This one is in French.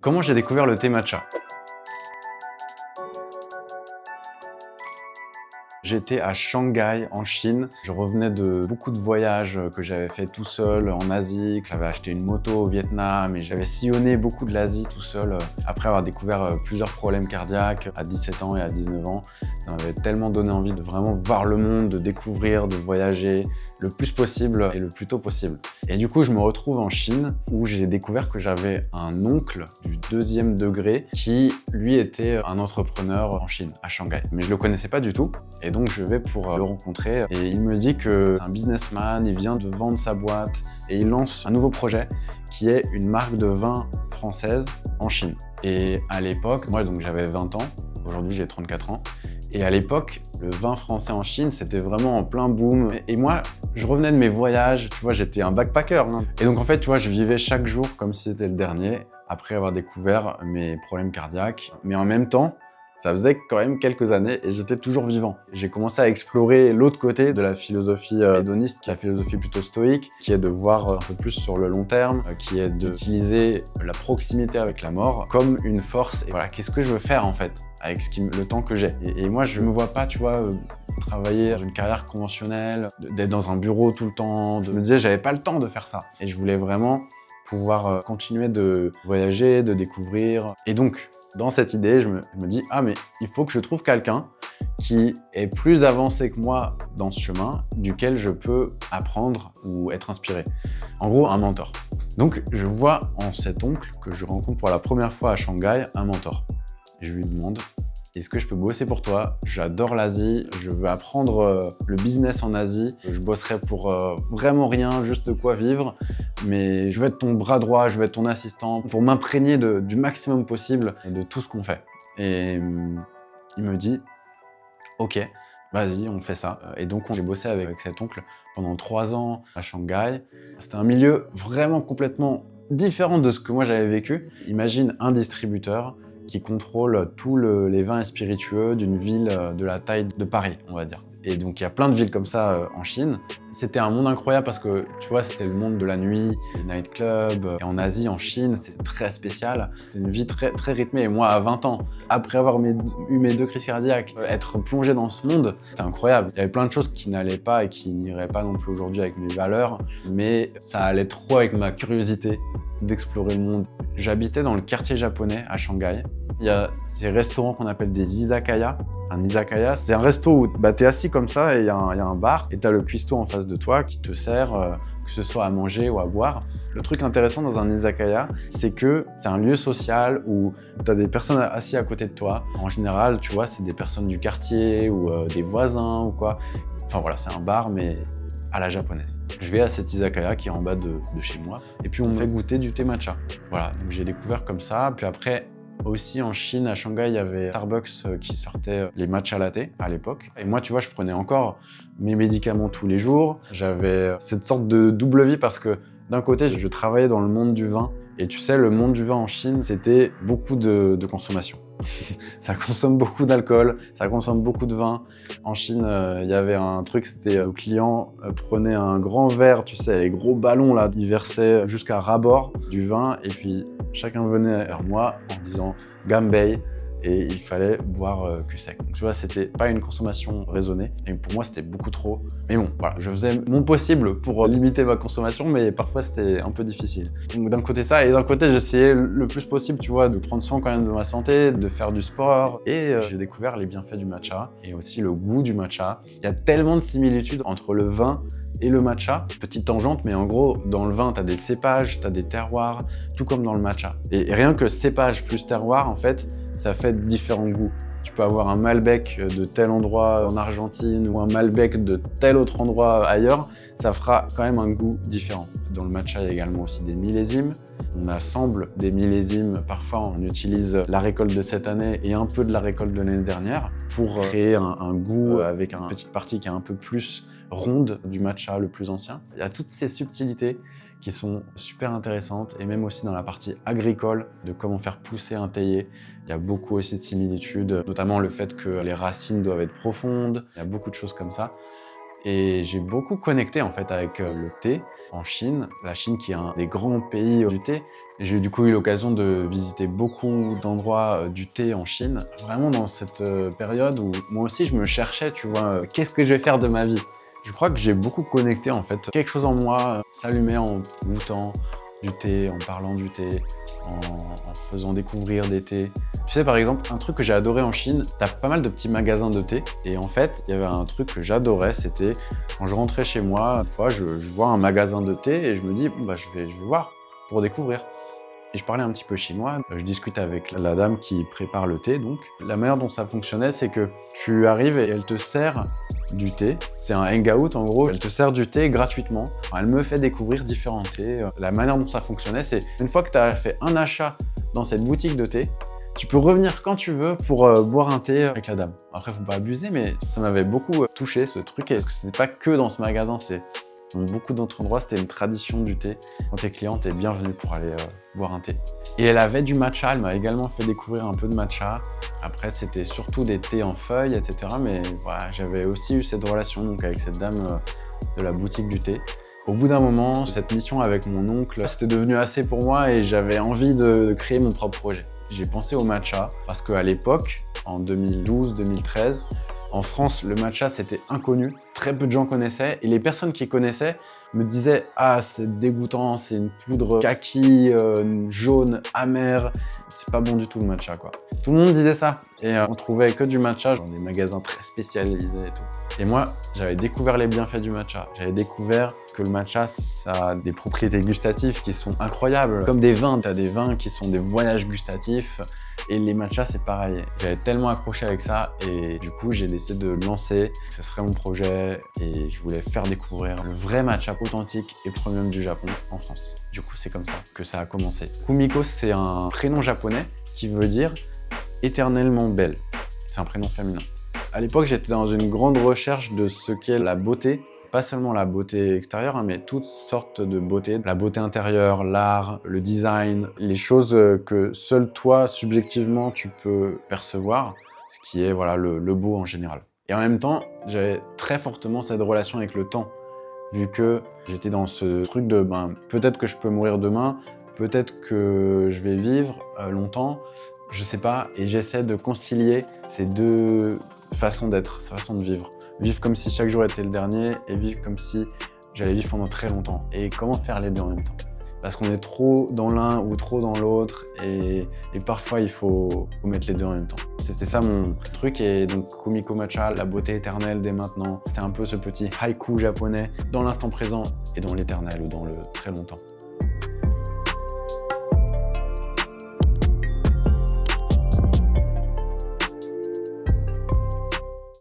Comment j'ai découvert le thé matcha? J'étais à Shanghai, en Chine. Je revenais de beaucoup de voyages que j'avais fait tout seul en Asie, que j'avais acheté une moto au Vietnam et j'avais sillonné beaucoup de l'Asie tout seul après avoir découvert plusieurs problèmes cardiaques à 17 ans et à 19 ans. Ça m'avait tellement donné envie de vraiment voir le monde, de découvrir, de voyager le plus possible et le plus tôt possible. Et du coup, je me retrouve en Chine où j'ai découvert que j'avais un oncle du 2e degré qui, lui, était un entrepreneur en Chine, à Shanghai. Mais je le connaissais pas du tout. Et donc, je vais pour le rencontrer et il me dit que c'est un businessman, il vient de vendre sa boîte et il lance un nouveau projet qui est une marque de vin française en Chine. Et à l'époque, moi, donc j'avais 20 ans, aujourd'hui j'ai 34 ans. Et à l'époque, le vin français en Chine, c'était vraiment en plein boom. Et moi, je revenais de mes voyages, tu vois, j'étais un backpacker. Et donc en fait, tu vois, je vivais chaque jour comme si c'était le dernier, après avoir découvert mes problèmes cardiaques. Mais en même temps, ça faisait quand même quelques années et j'étais toujours vivant. J'ai commencé à explorer l'autre côté de la philosophie hédoniste, qui est la philosophie plutôt stoïque, qui est de voir un peu plus sur le long terme, qui est d'utiliser la proximité avec la mort comme une force. Et voilà, qu'est-ce que je veux faire en fait avec le temps que j'ai. Et moi, je me vois pas, tu vois, travailler dans une carrière conventionnelle, d'être dans un bureau tout le temps. Je me disais, j'avais pas le temps de faire ça. Et je voulais vraiment pouvoir continuer de voyager, de découvrir. Et donc, dans cette idée, je me dis « Ah, mais il faut que je trouve quelqu'un qui est plus avancé que moi dans ce chemin, duquel je peux apprendre ou être inspiré. » En gros, un mentor. Donc, je vois en cet oncle que je rencontre pour la première fois à Shanghai un mentor. Je lui demande « Est-ce que je peux bosser pour toi? J'adore l'Asie, je veux apprendre le business en Asie. Je bosserai pour vraiment rien, juste de quoi vivre. Mais je veux être ton bras droit, je veux être ton assistant pour m'imprégner du maximum possible de tout ce qu'on fait. » Et il me dit « Ok, vas-y, on fait ça. » Et donc, j'ai bossé avec cet oncle pendant 3 ans à Shanghai. C'était un milieu vraiment complètement différent de ce que moi j'avais vécu. Imagine un distributeur qui contrôle tous les vins et spiritueux d'une ville de la taille de Paris, on va dire. Et donc, il y a plein de villes comme ça en Chine. C'était un monde incroyable parce que, tu vois, c'était le monde de la nuit, les nightclubs. Et en Asie, en Chine, c'est très spécial. C'était une vie très, très rythmée. Et moi, à 20 ans, après avoir eu mes 2 crises cardiaques, être plongé dans ce monde, c'était incroyable. Il y avait plein de choses qui n'allaient pas et qui n'iraient pas non plus aujourd'hui avec mes valeurs. Mais ça allait trop avec ma curiosité d'explorer le monde. J'habitais dans le quartier japonais à Shanghai. Il y a ces restaurants qu'on appelle des izakaya. Un izakaya, c'est un resto où t'es assis comme ça et il y a un bar et t'as le cuistot en face de toi qui te sert, que ce soit à manger ou à boire. Le truc intéressant dans un izakaya, c'est que c'est un lieu social où t'as des personnes assises à côté de toi. En général, tu vois, c'est des personnes du quartier ou des voisins ou quoi. Enfin voilà, c'est un bar mais à la japonaise. Je vais à cet izakaya qui est en bas de chez moi et puis on me fait goûter du thé matcha. Voilà, donc j'ai découvert comme ça. Puis après, aussi en Chine, à Shanghai, il y avait Starbucks qui sortait les matcha latte à l'époque. Et moi, tu vois, je prenais encore mes médicaments tous les jours. J'avais cette sorte de double vie parce que d'un côté, je travaillais dans le monde du vin. Et tu sais, le monde du vin en Chine, c'était beaucoup de consommation. Ça consomme beaucoup d'alcool, ça consomme beaucoup de vin. En Chine, il y avait un truc, c'était le client prenait un grand verre, tu sais, les gros ballons là, il versait jusqu'à ras-bord du vin et puis chacun venait vers moi en disant « Gambei » et il fallait boire cul sec. Donc tu vois, c'était pas une consommation raisonnée et pour moi, c'était beaucoup trop. Mais bon, voilà, je faisais mon possible pour limiter ma consommation, mais parfois, c'était un peu difficile. Donc d'un côté ça, et d'un côté, j'essayais le plus possible, tu vois, de prendre soin quand même de ma santé, de faire du sport. Et j'ai découvert les bienfaits du matcha et aussi le goût du matcha. Il y a tellement de similitudes entre le vin et le matcha. Petite tangente, mais en gros, dans le vin, tu as des cépages, tu as des terroirs, tout comme dans le matcha. Et rien que cépage plus terroir, en fait, ça fait différents goûts. Tu peux avoir un Malbec de tel endroit en Argentine ou un Malbec de tel autre endroit ailleurs, ça fera quand même un goût différent. Dans le matcha, il y a également aussi des millésimes. On assemble des millésimes, parfois on utilise la récolte de cette année et un peu de la récolte de l'année dernière pour créer un goût avec une petite partie qui est un peu plus ronde du matcha le plus ancien. Il y a toutes ces subtilités qui sont super intéressantes et même aussi dans la partie agricole de comment faire pousser un théier. Il y a beaucoup aussi de similitudes, notamment le fait que les racines doivent être profondes. Il y a beaucoup de choses comme ça. Et j'ai beaucoup connecté en fait avec le thé en Chine, la Chine qui est un des grands pays du thé. J'ai du coup eu l'occasion de visiter beaucoup d'endroits du thé en Chine, vraiment dans cette période où moi aussi je me cherchais, tu vois, qu'est-ce que je vais faire de ma vie? Je crois que j'ai beaucoup connecté en fait. Quelque chose en moi s'allumait en goûtant du thé, en parlant du thé, en faisant découvrir des thés. Tu sais, par exemple, un truc que j'ai adoré en Chine, t'as pas mal de petits magasins de thé. Et en fait, il y avait un truc que j'adorais, c'était quand je rentrais chez moi, une fois, je vois un magasin de thé et je me dis, bon, bah, je vais voir pour découvrir. Et je parlais un petit peu chinois, je discute avec la dame qui prépare le thé donc. La manière dont ça fonctionnait, c'est que tu arrives et elle te sert du thé. C'est un hangout en gros, elle te sert du thé gratuitement. Enfin, elle me fait découvrir différents thés. La manière dont ça fonctionnait, c'est une fois que tu as fait un achat dans cette boutique de thé, tu peux revenir quand tu veux pour boire un thé avec la dame. Après, faut pas abuser, mais ça m'avait beaucoup touché ce truc. Et ce n'est pas que dans ce magasin, c'est dans beaucoup d'autres endroits, c'était une tradition du thé. Quand t'es client, t'es bienvenu pour aller boire un thé. Et elle avait du matcha, elle m'a également fait découvrir un peu de matcha. Après, c'était surtout des thés en feuilles, etc. Mais voilà, j'avais aussi eu cette relation donc, avec cette dame de la boutique du thé. Au bout d'un moment, cette mission avec mon oncle, c'était devenu assez pour moi et j'avais envie de créer mon propre projet. J'ai pensé au matcha parce qu'à l'époque, en 2012-2013, en France, le matcha, c'était inconnu. Très peu de gens connaissaient. Et les personnes qui connaissaient me disaient « Ah, c'est dégoûtant, c'est une poudre kaki, jaune, amère. C'est pas bon du tout le matcha, quoi. » Tout le monde disait ça. Et on trouvait que du matcha dans des magasins très spécialisés et tout. Et moi, j'avais découvert les bienfaits du matcha. J'avais découvert que le matcha, ça a des propriétés gustatives qui sont incroyables. Comme des vins, tu as des vins qui sont des voyages gustatifs. Et les matchas, c'est pareil. J'avais tellement accroché avec ça et du coup, j'ai décidé de le lancer. Ce serait mon projet et je voulais faire découvrir le vrai matcha authentique et premium du Japon en France. Du coup, c'est comme ça que ça a commencé. Kumiko, c'est un prénom japonais qui veut dire éternellement belle. C'est un prénom féminin. À l'époque, j'étais dans une grande recherche de ce qu'est la beauté. Pas seulement la beauté extérieure, hein, mais toutes sortes de beauté. La beauté intérieure, l'art, le design, les choses que seul toi, subjectivement, tu peux percevoir, ce qui est voilà, le beau en général. Et en même temps, j'avais très fortement cette relation avec le temps, vu que j'étais dans ce truc de peut-être que je peux mourir demain, peut-être que je vais vivre longtemps, je sais pas, et j'essaie de concilier ces deux façons d'être, ces façons de vivre. Vivre comme si chaque jour était le dernier et vivre comme si j'allais vivre pendant très longtemps. Et comment faire les deux en même temps? Parce qu'on est trop dans l'un ou trop dans l'autre et parfois il faut mettre les deux en même temps. C'était ça mon truc et donc Kumiko Matcha, la beauté éternelle dès maintenant. C'était un peu ce petit haïku japonais dans l'instant présent et dans l'éternel ou dans le très longtemps.